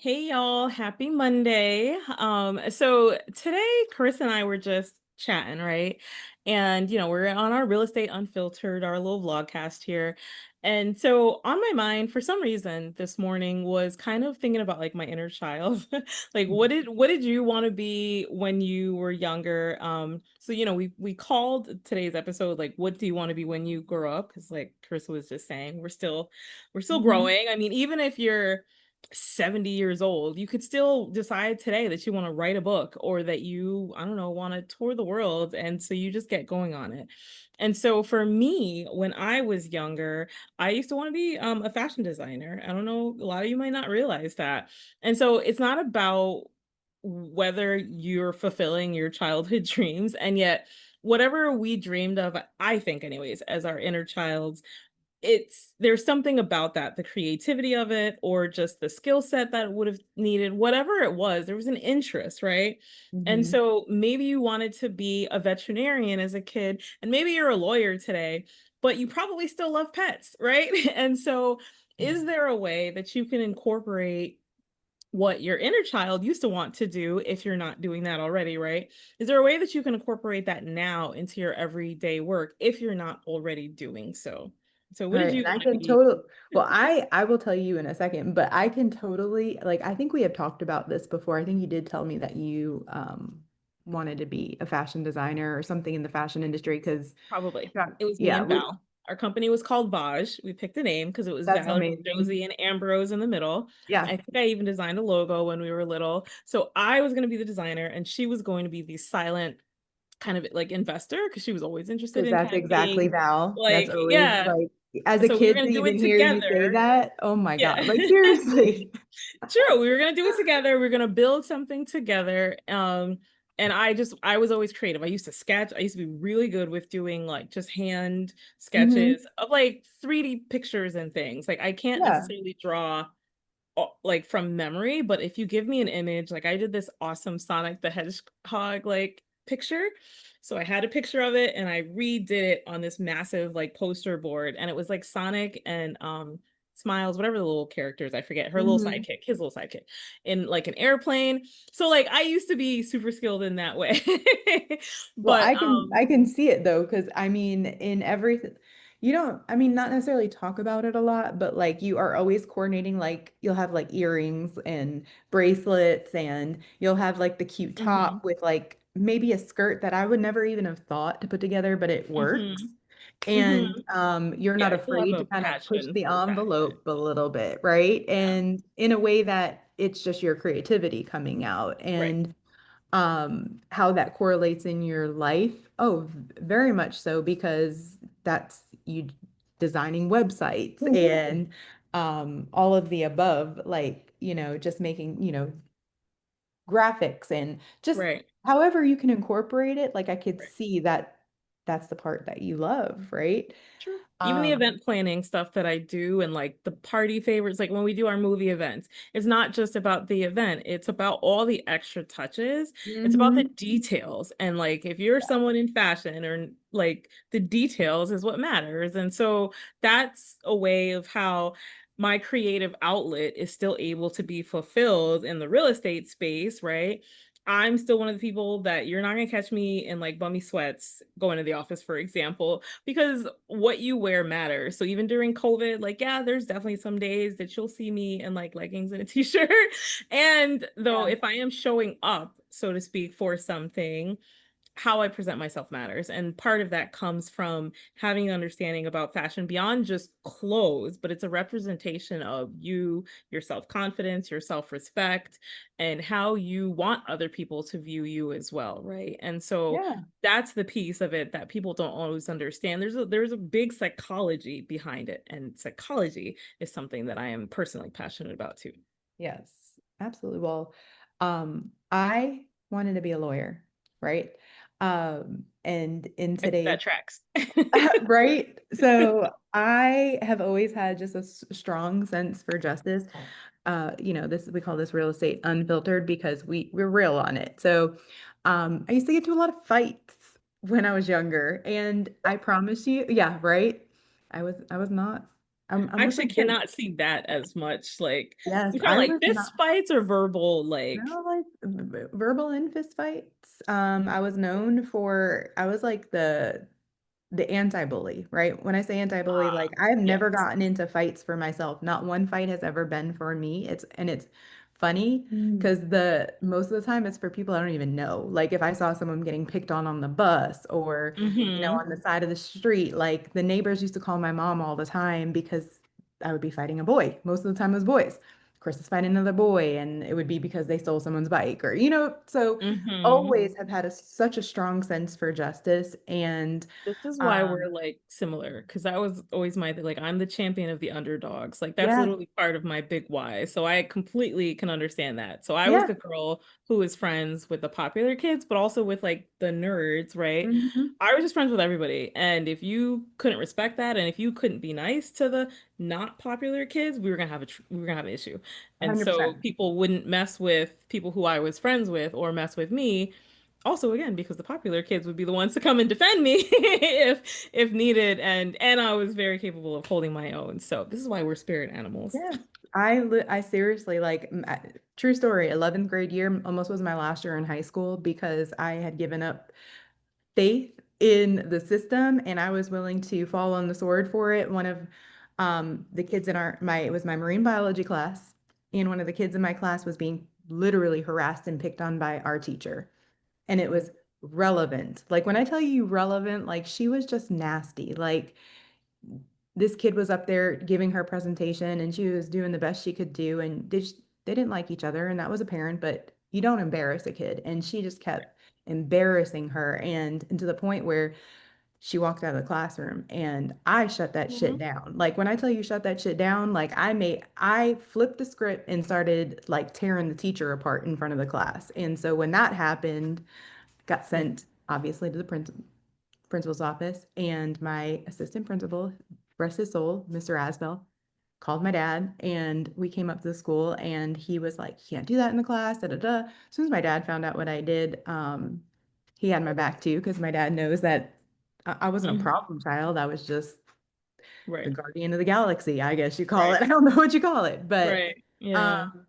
Hey y'all, happy Monday. So today Carissa and I were just chatting, right? And we're on our Real Estate Unfiltered, our little vlogcast here. And so on my mind, for some reason, this morning was kind of thinking about like my inner child. Like what did you want to be when you were younger? So we called today's episode like what do you want to be when you grow up? Because like Carissa was just saying, we're still Mhm. growing. I mean, even if you're 70 years old, you could still decide today that you want to write a book or that you, I don't know, want to tour the world. And so you just get going on it. And so for me, when I was younger, I used to want to be a fashion designer. I don't know, a lot of you might not realize that. And so it's not about whether you're fulfilling your childhood dreams. And yet, whatever we dreamed of, I think, anyways, as our inner child, there's something about that, the creativity of it, or just the skill set that would have needed, whatever it was, there was an interest, right? And Mhm. so maybe you wanted to be a veterinarian as a kid, and maybe you're a lawyer today, but you probably still love pets, right? And so is there a way that you can incorporate what your inner child used to want to do if you're not doing that already, right? Is there a way that you can incorporate that now into your everyday work if you're not already doing so? So what did Right. you And I want to can be? well, I will tell you in a second, but I can totally like I think we have talked about this before. I think you did tell me that you wanted to be a fashion designer or something in the fashion industry because Probably. yeah, It was me yeah, and Val. Our company was called Vaj. We picked a name because it was that's Valerie, amazing. Josie, and Ambroise in the middle. Yeah. I think I even designed a logo when we were little. So I was going to be the designer, and she was going to be the silent kind of like investor because she was always interested Because in that's kind of exactly being Val. That's like, always yeah. like as a So we were kid going to to do it even hear you say together. that, oh my Yeah. God. Like seriously. True. We were gonna do it together. We are gonna build something together. And I was always creative. I used to sketch. I used to be really good with doing like just hand Hmm. sketches of like 3D pictures and things. Like I can't Yeah. necessarily draw like from memory, but if you give me an image, like I did this awesome Sonic the Hedgehog like picture. So I had a picture of it and I redid it on this massive like poster board and it was like Sonic and Smiles, whatever the little characters, I forget, her little Hmm. sidekick, his little sidekick in like an airplane. So like I used to be super skilled in that way. Well, But I can see it though, because I mean, in everything, you don't, I mean, not necessarily talk about it a lot, but like you are always coordinating, like you'll have like earrings and bracelets, and you'll have like the cute mhm, top with like maybe a skirt that I would never even have thought to put together, but it works. mhm, mhm. And you're Yeah, not I still have afraid to a kind of push passion the for fashion. envelope a little bit, right? Yeah, And in a way that it's just your creativity coming out. right. And how that correlates in your life. Oh, very much so, because that's you designing websites and all of the above, like, just making, graphics and just Right. however you can incorporate it. Like I could Right. see that that's the part that you love, right? True. Even the Um, event planning stuff that I do and like the party favors, like when we do our movie events, it's not just about the event, it's about all the extra touches. It's about the mhm. details. And like if you're someone in fashion or like the details is what matters. And so that's a way of how my creative outlet is still able to be fulfilled in the real estate space, right? I'm still one of the people that you're not gonna catch me in like bummy sweats going to the office, for example, because what you wear matters. So even during COVID, like, yeah, there's definitely some days that you'll see me in like leggings and a t-shirt. And though Yeah. if I am showing up, so to speak, for something, how I present myself matters. And part of that comes from having an understanding about fashion beyond just clothes, but it's a representation of you, your self confidence, your self respect, and how you want other people to view you as well. Right. And so Yeah. that's the piece of it that people don't always understand. There's a big psychology behind it. And psychology is something that I am personally passionate about too. Yes, absolutely. Well, I wanted to be a lawyer, right? And in That today's tracks. right? So I have always had just a strong sense for justice. This we call this real estate unfiltered because we're real on it. So I used to get to a lot of fights when I was younger, and I promise you, yeah, right. I was not I'm I with a actually good, cannot see that as much. Like, yes, we kind of I like was not. fist fights or verbal, like, No, like verbal and fist fights. I was known for, I was like the anti-bully, right? When I say anti-bully, ah, like I've never yes. gotten into fights for myself. Not one fight has ever been for me. It's funny because the most of the time it's for people I don't even know. Like if I saw someone getting picked on the bus or, Mm-hmm. on the side of the street, like the neighbors used to call my mom all the time because I would be fighting a boy. Most of the time it was boys. Of course, it's fighting another boy, and it would be because they stole someone's bike or, so Mm-hmm. always have had such a strong sense for justice and This is why we're um, like similar, because that was always my like I'm the champion of the underdogs. Like that's yeah, literally part of my big why. So I completely can understand that. So I was yeah. the girl who was friends with the popular kids, but also with like the nerds, right? Hmm. I was just friends with everybody. And if you couldn't respect that, and if you couldn't be nice to the not popular kids, we were gonna have we were gonna have an issue. And so 100%. people wouldn't mess with people who I was friends with or mess with me also again because the popular kids would be the ones to come and defend me if needed, and I was very capable of holding my own. So this is why we're spirit animals. Yes. I seriously like true story, 11th grade year almost was my last year in high school because I had given up faith in the system and I was willing to fall on the sword for it. One of the kids in it was my marine biology class, and one of the kids in my class was being literally harassed and picked on by our teacher. And it was relevant. Like when I tell you relevant, like she was just nasty. Like this kid was up there giving her presentation and she was doing the best she could do and they didn't like each other and that was apparent, but you don't embarrass a kid. And she just kept embarrassing her and to the point where she walked out of the classroom and I shut that shit Mhm. down. Like when I tell you shut that shit down, like I flipped the script and started like tearing the teacher apart in front of the class. And so when that happened, got Yeah. sent obviously to the principal's office, and my assistant principal, rest his soul, Mr. Asbell, called my dad, and we came up to the school, and he was like, "You can't do that in the class." Da da da. As soon as my dad found out what I did, he had my back too, because my dad knows that I wasn't a Mhm. problem child. I was just the Right. guardian of the galaxy, I guess you call Right. it. I don't know what you call it, but Right. Yeah. um,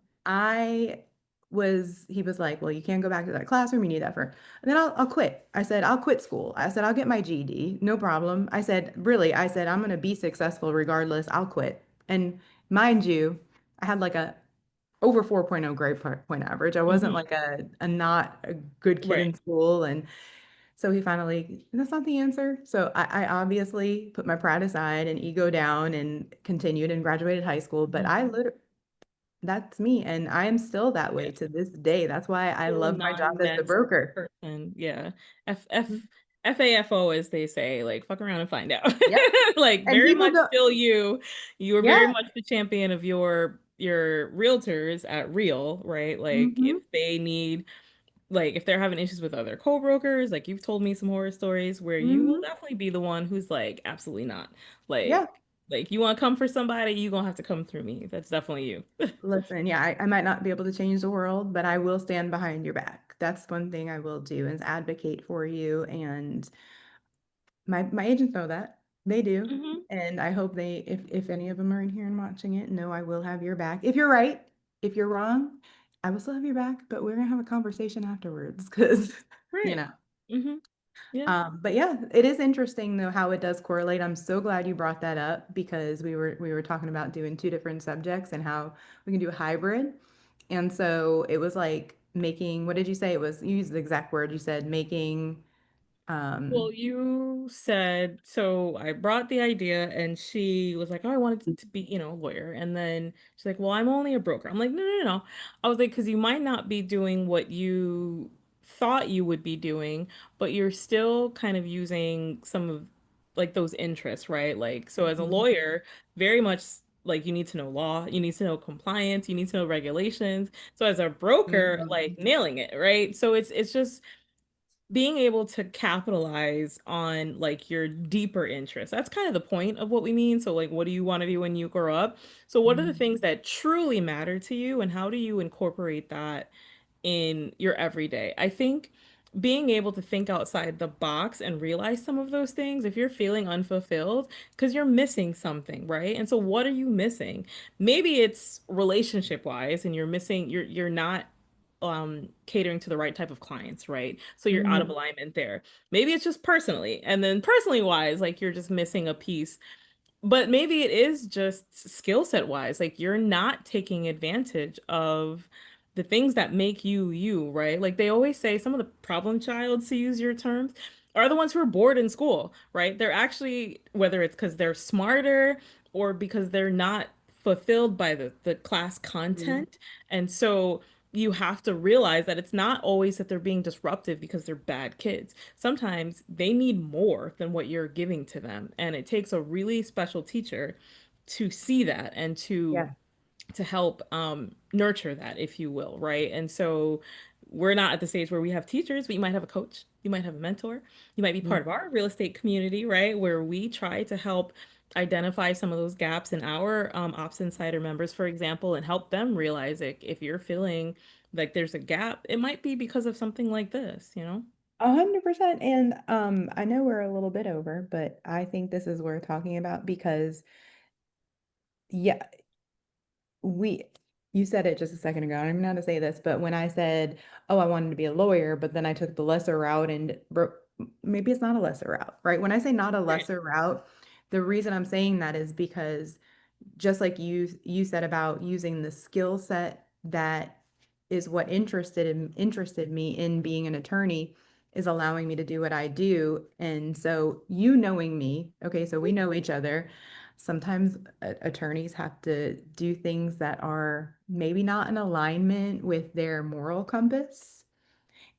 he was like, well, you can't go back to that classroom. You need that for, and then I'll quit. I said, I'll quit school. I said, I'll get my GED. No problem. I said, really, I said, I'm going to be successful regardless. I'll quit. And mind you, I had like a over 4.0 grade point average. I wasn't Hmm. like a not a good kid Right. in school. And so he finally, that's not the answer. So I obviously put my pride aside and ego down and continued and graduated high school. But Mhm. that's me. And I am still that Yeah. way to this day. That's why I Still a love my job as the non-next broker. person. Yeah. FAFO, as they say, like fuck around and find out. Yep. Like And very people much don't, still you. You are very yeah. much the champion of your realtors at Real, right? Like if Hmm. they need like if they're having issues with other co-brokers, like you've told me some horror stories where you will Hmm. definitely be the one who's like, absolutely not. Yeah. Like you want to come for somebody, you gonna have to come through me. That's definitely you. Listen, yeah, I might not be able to change the world, but I will stand behind your back. That's one thing I will do is advocate for you. And my agents know that. They do. Hmm. And I hope they, if any of them are in here and watching it, know I will have your back. If you're right, if you're wrong, I will still have your back, but we're gonna have a conversation afterwards because, you Right. know. Hmm. Yeah. But yeah, it is interesting though how it does correlate. I'm so glad you brought that up because we were talking about doing two different subjects and how we can do a hybrid. And so it was like making, what did you say? It was, you used the exact word. You said making, Well, um, you said so. I brought the idea, and she was like, "Oh, I wanted to be, a lawyer." And then she's like, "Well, I'm only a broker." I'm like, "No, no, no, no." I was like, "Because you might not be doing what you thought you would be doing, but you're still kind of using some of like those interests, right? Like, so as a Mhm. lawyer, very much like you need to know law, you need to know compliance, you need to know regulations. So as a broker, like Mhm. nailing it, right? So it's just being able to capitalize on like your deeper interests. That's kind of the point of what we mean. So like what do you want to be when you grow up? So what are the Mhm. things that truly matter to you and how do you incorporate that in your everyday? I think being able to think outside the box and realize some of those things, if you're feeling unfulfilled, because you're missing something, right? And so what are you missing? Maybe it's relationship wise and you're not catering to the right type of clients, right? So you're out of Mhm. alignment there. Maybe it's just personally. And then personally wise, like you're just missing a piece, but maybe it is just skill set wise, like you're not taking advantage of the things that make you you, right? Like they always say some of the problem childs, to use your terms, are the ones who are bored in school, right? They're actually, whether it's because they're smarter or because they're not fulfilled by the class Mhm. content. And so you have to realize that it's not always that they're being disruptive because they're bad kids. Sometimes they need more than what you're giving to them. And it takes a really special teacher to see that and Yeah. to help nurture that, if you will, right? And so we're not at the stage where we have teachers, but you might have a coach, you might have a mentor, you might be part of Mhm. our real estate community, right? Where we try to help identify some of those gaps in our Ops Insider members, for example, and help them realize it. If you're feeling like there's a gap, it might be because of something like this, you know? 100%. And I know we're a little bit over, but I think this is worth talking about because yeah, we you said it just a second ago. I don't even know how to say this, but when I said, "Oh, I wanted to be a lawyer," but then I took the lesser route and maybe it's not a lesser route, right? When I say not a Right. lesser route, the reason I'm saying that is because just like you said about using the skill set that is what interested me in being an attorney is allowing me to do what I do. And so you knowing me, okay, so we know each other. Sometimes attorneys have to do things that are maybe not in alignment with their moral compass.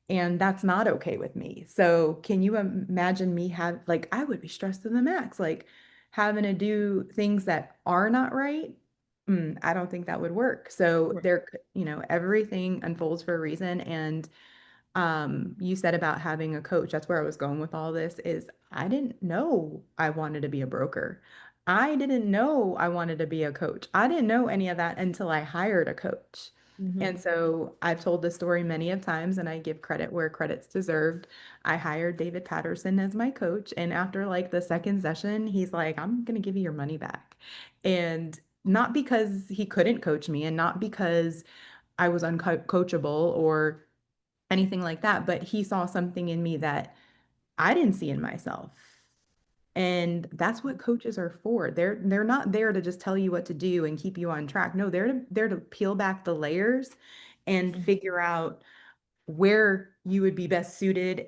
And that's not okay with me. So can you imagine me have like I would be stressed to the max, like having to do things that are not right? I don't think that would work. So Right. there, everything unfolds for a reason. And you said about having a coach. That's where I was going with all this is I didn't know I wanted to be a broker. I didn't know I wanted to be a coach. I didn't know any of that until I hired a coach. Hmm. And so I've told this story many of times and I give credit where credit's deserved. I hired David Patterson as my coach. And after like the second session, he's like, I'm going to give you your money back. And not because he couldn't coach me and not because I was uncoachable or anything like that, but he saw something in me that I didn't see in myself. And that's what coaches are for. They're not there to just tell you what to do and keep you on track. No, they're to peel back the layers and figure out where you would be best suited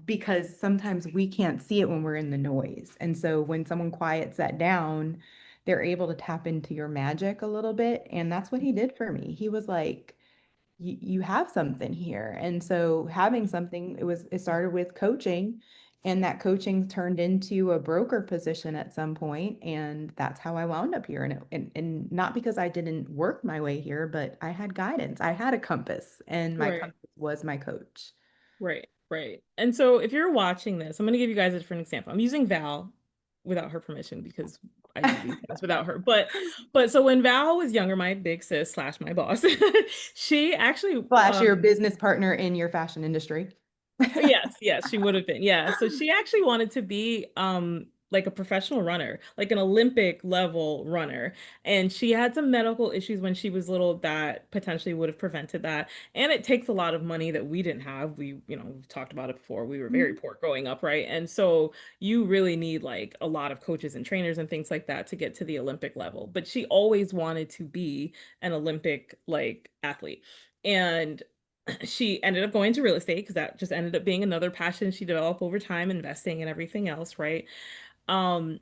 because sometimes we can't see it when we're in the noise. And so when someone quiets that down, they're able to tap into your magic a little bit. And that's what he did for me. He was like, you have something here. And so having something, it started with coaching and that coaching turned into a broker position at some point, and that's how I wound up here. And not because I didn't work my way here, but I had guidance. I had a compass, and my Right. compass was my coach. Right, right. And so if you're watching this, I'm going to give you guys a different example. I'm using Val without her permission because I do these things without her. But so when Val was younger, my big sis slash my boss, she actually Slash your business partner in your fashion industry. yes, yes, she would have been. Yeah. So she actually wanted to be like a professional runner, like an Olympic level runner. And she had some medical issues when she was little that potentially would have prevented that. And it takes a lot of money that we didn't have. We've talked about it before. We were very Mhm. poor growing up, right? And so you really need like a lot of coaches and trainers and things like that to get to the Olympic level. But she always wanted to be an Olympic like athlete. And she ended up going to real estate because that just ended up being another passion she developed over time, investing and everything else, right? Um,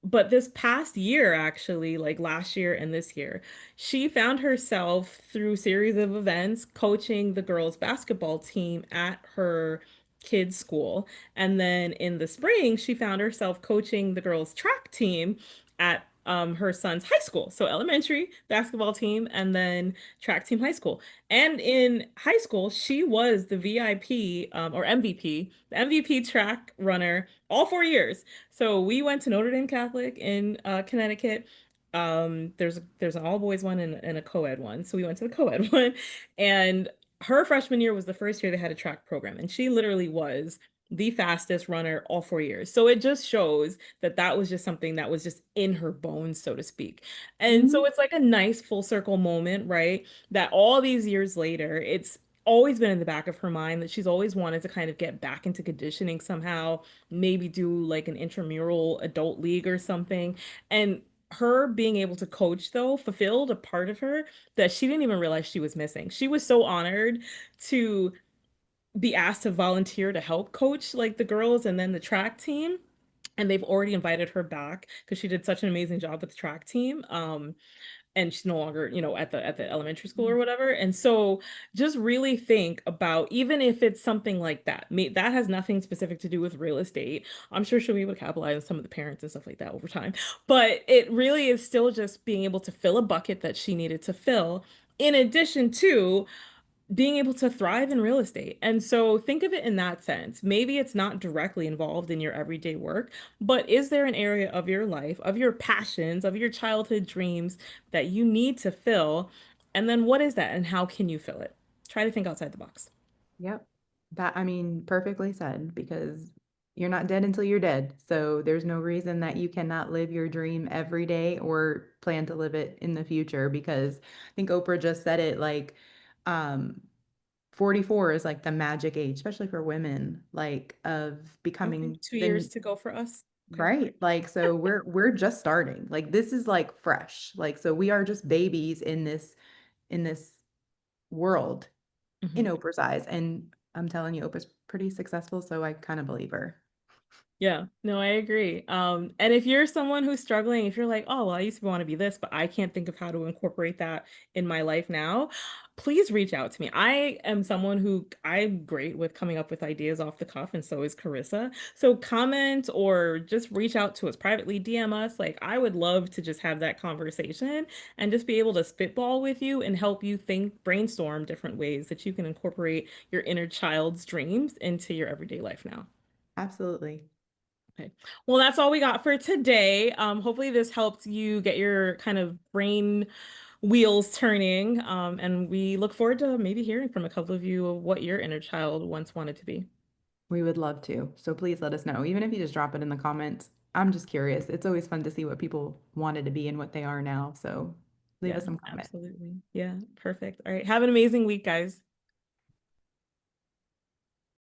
but this past year, actually, like last year and this year, she found herself through series of events coaching the girls' basketball team at her kids' school. And then in the spring, she found herself coaching the girls' track team at her son's high school. So elementary basketball team and then track team high school. And in high school, she was the VIP or MVP, the MVP track runner all 4 years. So we went to Notre Dame Catholic in Connecticut. There's an all boys one and a co-ed one. So we went to the co-ed one, and her freshman year was the first year they had a track program, and she literally was the fastest runner all 4 years. So it just shows that that was just something that was just in her bones, so to speak. And so Mhm. it's like a nice full circle moment, right? That all these years later, it's always been in the back of her mind that she's always wanted to kind of get back into conditioning somehow, maybe do like an intramural adult league or something. And her being able to coach, though, fulfilled a part of her that she didn't even realize she was missing. She was so honored to be asked to volunteer to help coach like the girls and then the track team. And they've already invited her back because she did such an amazing job with the track team. And she's no longer, at the elementary school or whatever. And so just really think about, even if it's something like that, that has nothing specific to do with real estate. I'm sure she'll be able to capitalize on some of the parents and stuff like that over time. But it really is still just being able to fill a bucket that she needed to fill, in addition to being able to thrive in real estate. And so think of it in that sense. Maybe it's not directly involved in your everyday work, but is there an area of your life, of your passions, of your childhood dreams that you need to fill? And then what is that and how can you fill it? Try to think outside the box. Yep. That, I mean, perfectly said, because you're not dead until you're dead. So there's no reason that you cannot live your dream every day or plan to live it in the future, because I think Oprah just said it, like, um 44 is like the magic age, especially for women, like of Okay, becoming 2 years the to go for us. Okay. right. Like, so we're just starting. Like, this is like fresh. Like, so we are just babies in this world in Mhm. Oprah's eyes. And I'm telling you, Oprah's pretty successful, so I kind of believe her. Yeah, no, I agree. And if you're someone who's struggling, if you're like, oh, well, I used to want to be this, but I can't think of how to incorporate that in my life now, please reach out to me. I am someone who I'm great with coming up with ideas off the cuff, and so is Carissa. So comment or just reach out to us privately, DM us. Like, I would love to just have that conversation and just be able to spitball with you and help you think, brainstorm different ways that you can incorporate your inner child's dreams into your everyday life now. Absolutely. Okay. Well, that's all we got for today. Hopefully this helped you get your kind of brain wheels turning. And we look forward to maybe hearing from a couple of you of what your inner child once wanted to be. We would love to. So please let us know. Even if you just drop it in the comments. I'm just curious. It's always fun to see what people wanted to be and what they are now. So leave Yeah, us some comments. absolutely. Yeah, perfect. All right. Have an amazing week, guys.